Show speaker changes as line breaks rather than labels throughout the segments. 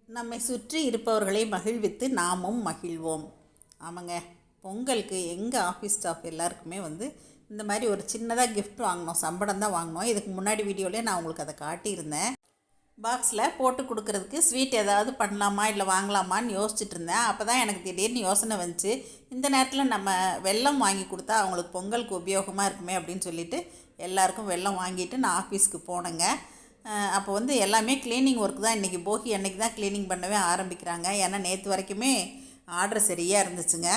நம்மை சுற்றி இருப்பவர்களை மகிழ்வித்து நாமும் மகிழ்வோம். ஆமாங்க, பொங்கலுக்கு எங்கள் ஆஃபீஸ் ஸ்டாஃப் எல்லாருக்குமே இந்த மாதிரி ஒரு சின்னதாக கிஃப்ட் வாங்கினோம். சம்பளம் தான் வாங்கினோம். இதுக்கு முன்னாடி வீடியோவிலே நான் உங்களுக்கு அதை காட்டியிருந்தேன். பாக்ஸில் போட்டு கொடுக்குறதுக்கு ஸ்வீட் ஏதாவது பண்ணலாமா இல்லை வாங்கலாமான்னு யோசிச்சுட்டு இருந்தேன். அப்போ தான் எனக்கு திடீர்னு யோசனை வந்துச்சு, இந்த நேரத்தில் நம்ம வெல்லம் வாங்கி கொடுத்தா அவங்களுக்கு பொங்கலுக்கு உபயோகமாக இருக்குமே அப்படின்னு சொல்லிவிட்டு எல்லாருக்கும் வெல்லம் வாங்கிட்டு நான் ஆஃபீஸ்க்கு போனேங்க. அப்போ எல்லாமே க்ளீனிங் ஒர்க் தான். இன்றைக்கி போகி அன்றைக்கி தான் க்ளீனிங் பண்ணவே ஆரம்பிக்கிறாங்க. ஏன்னா நேற்று வரைக்குமே ஆர்டர் சரியாக இருந்துச்சுங்க.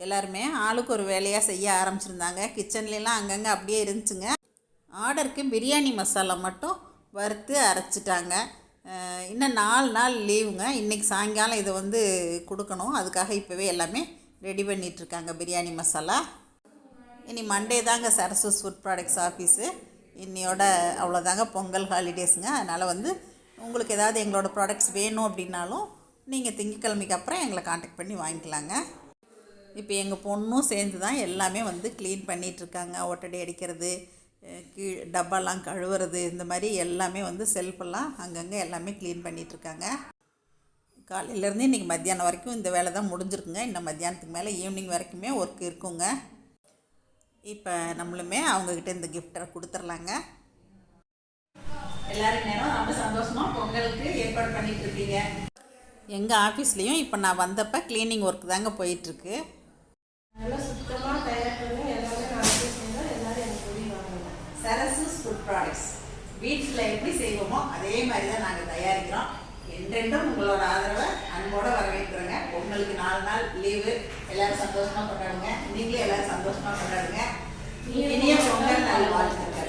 எல்லாருமே ஆளுக்கு ஒரு வேலையாக செய்ய ஆரம்பிச்சிருந்தாங்க. கிச்சன்லாம் அங்கங்கே அப்படியே இருந்துச்சுங்க. ஆர்டருக்கு பிரியாணி மசாலா மட்டும் வறுத்து அரைச்சிட்டாங்க. இன்னும் 4 நாள் லீவுங்க. இன்றைக்கி சாயங்காலம் இதை கொடுக்கணும். அதுக்காக இப்போவே எல்லாமே ரெடி பண்ணிகிட்ருக்காங்க பிரியாணி மசாலா. இனி மண்டே தாங்க சரஸ்வஸ் ஃபுட் ப்ராடக்ட்ஸ் ஆஃபீஸு. இன்னையோட அவ்வளோதாங்க பொங்கல் ஹாலிடேஸுங்க. அதனால் உங்களுக்கு ஏதாவது எங்களோட ப்ராடக்ட்ஸ் வேணும் அப்படின்னாலும் நீங்கள் திங்கக்கிழமைக்கு அப்புறம் எங்களை காண்டாக்ட் பண்ணி வாங்கிக்கலாங்க. இப்போ எங்கள் பொண்ணும் சேர்ந்து தான் எல்லாமே க்ளீன் பண்ணிகிட்ருக்காங்க. ஒட்டடை அடிக்கிறது, டப்பாலாம் கழுவுறது, இந்த மாதிரி எல்லாமே செல்ஃபெல்லாம் அங்கங்கே எல்லாமே க்ளீன் பண்ணிகிட்ருக்காங்க. காலையிலேருந்து இன்றைக்கி மத்தியானம் வரைக்கும் இந்த வேலை தான் முடிஞ்சிருக்குங்க. இன்னும் மத்தியானத்துக்கு மேலே ஈவினிங் வரைக்குமே ஒர்க் இருக்குங்க. இப்போ நம்மளுமே அவங்கக்கிட்ட இந்த கிஃப்டை கொடுத்துர்லாங்க. எல்லோரும் நேரம் ரொம்ப சந்தோஷமாக பொங்கலுக்கு ஏற்பாடு பண்ணிகிட்ருக்கீங்க. எங்கள் ஆஃபீஸ்லேயும் இப்போ நான் வந்தப்போ க்ளீனிங் ஒர்க் தாங்க போயிட்டுருக்கு.
நல்லா சுத்தமாக தயார் பண்ணி எல்லாமே நான் செஞ்சால் எல்லோரும் எனக்கு உதவி வாங்கலாம்.
சரஸ்வஸ் ஃபுட் ப்ராடக்ட்ஸ் வீட்டில் எப்படி செய்வோமோ அதே மாதிரி தான் நாங்கள் தயாரிக்கிறோம். என்றென்றும் உங்களோட ஆதரவை அன்போடு வரவேற்கிறோங்க. பொங்கலுக்கு 4 நாள் லீவு. எல்லோரும் சந்தோஷமாக கொண்டாடுங்க. நீங்களே எல்லோரும் சந்தோஷமாக கொண்டாடுங்க. இனிய பொங்கல் நல்வாழ்த்துக்கள்.